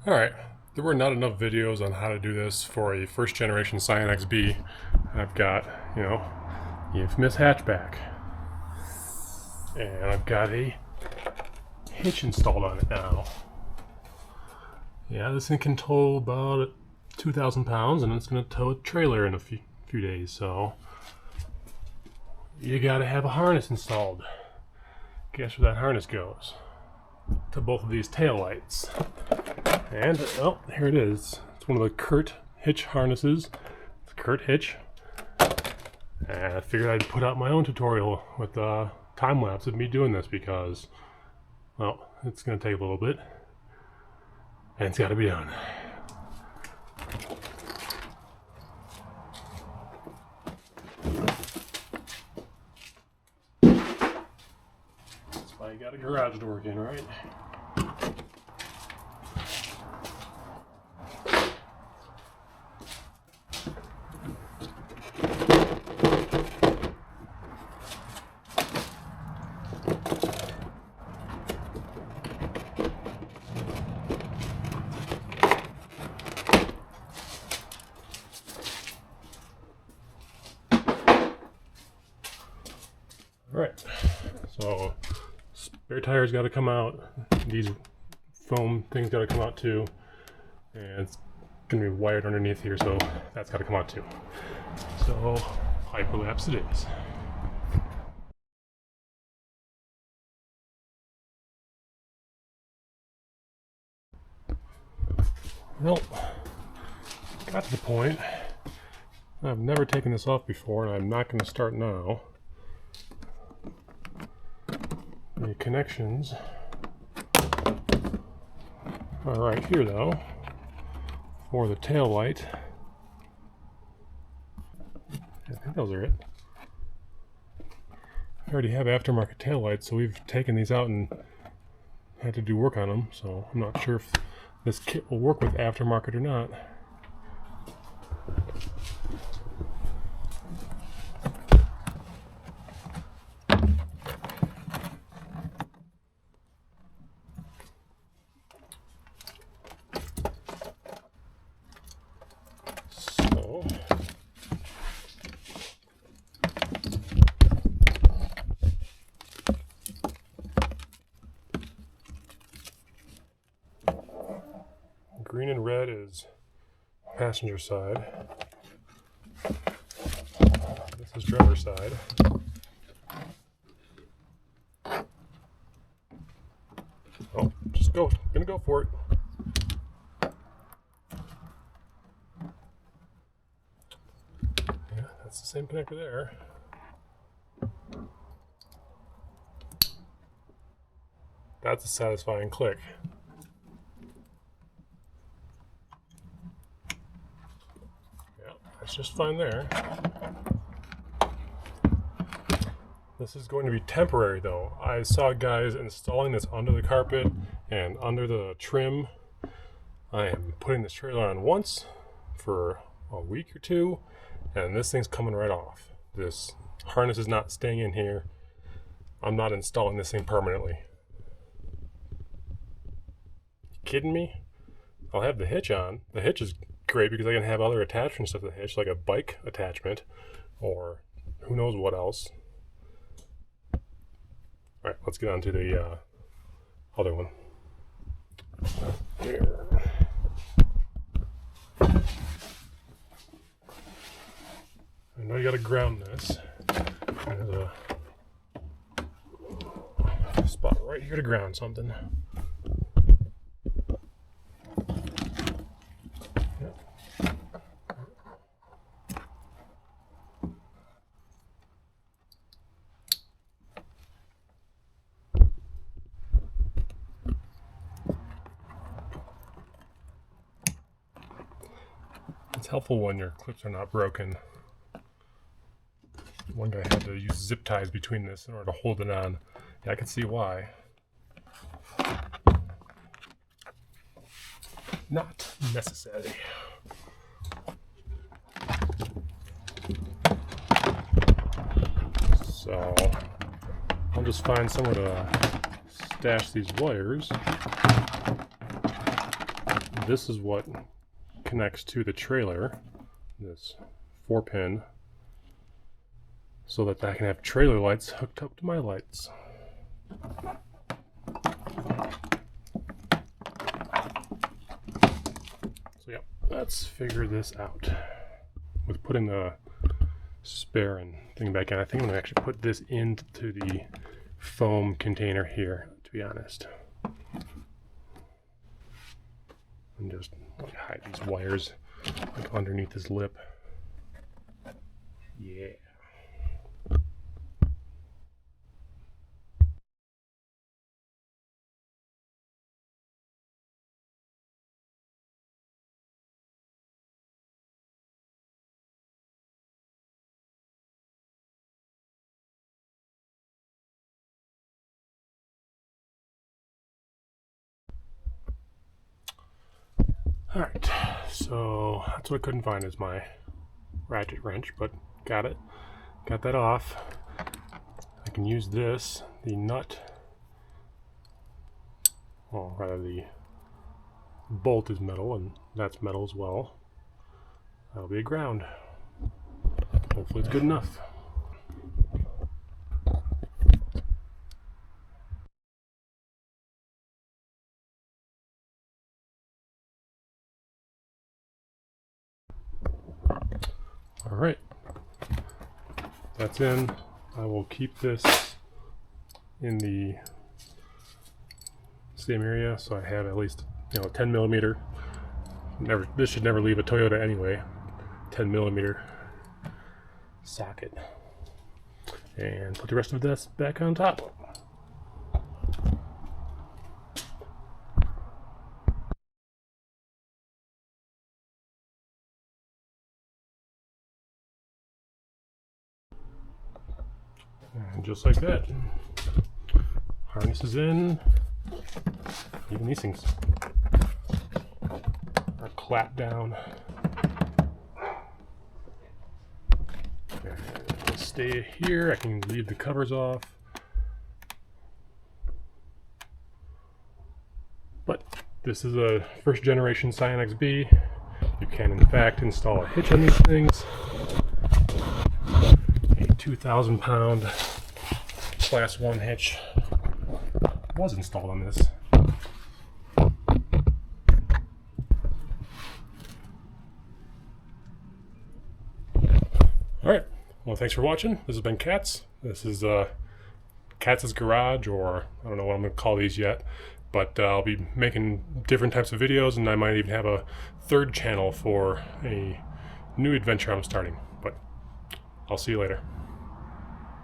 Alright, there were not enough videos on how to do this for a first generation Scion XB. I've got, the infamous hatchback. And I've got a hitch installed on it now. Yeah, this thing can tow about 2,000 pounds, and it's going to tow a trailer in a few days, so you gotta have a harness installed. Guess where that harness goes? To both of these tail lights. And, oh, here it is. It's one of the Curt Hitch harnesses. It's Curt Hitch. And I figured I'd put out my own tutorial with a time-lapse of me doing this because, well, it's going to take a little bit. And it's got to be done. That's why you got a garage door again, right? Alright, so spare tires got to come out, these foam things got to come out too, and it's going to be wired underneath here, so that's got to come out too. So, hyperlapse it is. Well, got to the point. I've never taken this off before, and I'm not going to start now. The connections are right here though for the tail light. I think those are it. I already have aftermarket tail lights, so we've taken these out and had to do work on them, so I'm not sure if this kit will work with aftermarket or not. Green and red is passenger side. This is driver side. Oh, just go. Gonna go for it. Yeah, that's the same connector there. That's a satisfying click. That's just fine there. This is going to be temporary though. I saw guys installing this under the carpet and under the trim. I am putting this trailer on once for a week or two, and this thing's coming right off. This harness is not staying in here. I'm not installing this thing permanently. You kidding me? I'll have the hitch on. The hitch is great because I can have other attachments to the hitch, like a bike attachment, or who knows what else. Alright, let's get on to the other one. There. I know you gotta ground this. There's a spot right here to ground something. It's helpful when your clips are not broken. One guy had to use zip ties between this in order to hold it on. Yeah, I can see why. Not necessary. So I'll just find somewhere to stash these wires. this is what connects to the trailer, this 4-pin, so that I can have trailer lights hooked up to my lights. So yeah, let's figure this out. With putting the spare and thing back in, I think I'm gonna actually put this into the foam container here, to be honest. And just hide these wires like underneath his lip. Yeah. Alright, so that's what I couldn't find is my ratchet wrench, but got it. Got that off. I can use this, the nut, well, rather the bolt is metal, and that's metal as well. That'll be a ground. Hopefully it's good enough. Alright, that's in. I will keep this in the same area, so I have at least 10 millimeter. This should never leave a Toyota anyway. 10 millimeter socket, and put the rest of this back on top. And just like that, harness is in. Even these things are clapped down. And stay here. I can leave the covers off. But this is a first generation Scion XB. You can in fact install a hitch on these things. 2,000 pound class 1 hitch was installed on this. Alright, well thanks for watching. This has been Cats. This is Cats' Garage, or I don't know what I'm going to call these yet, but I'll be making different types of videos, and I might even have a third channel for a new adventure I'm starting. But I'll see you later.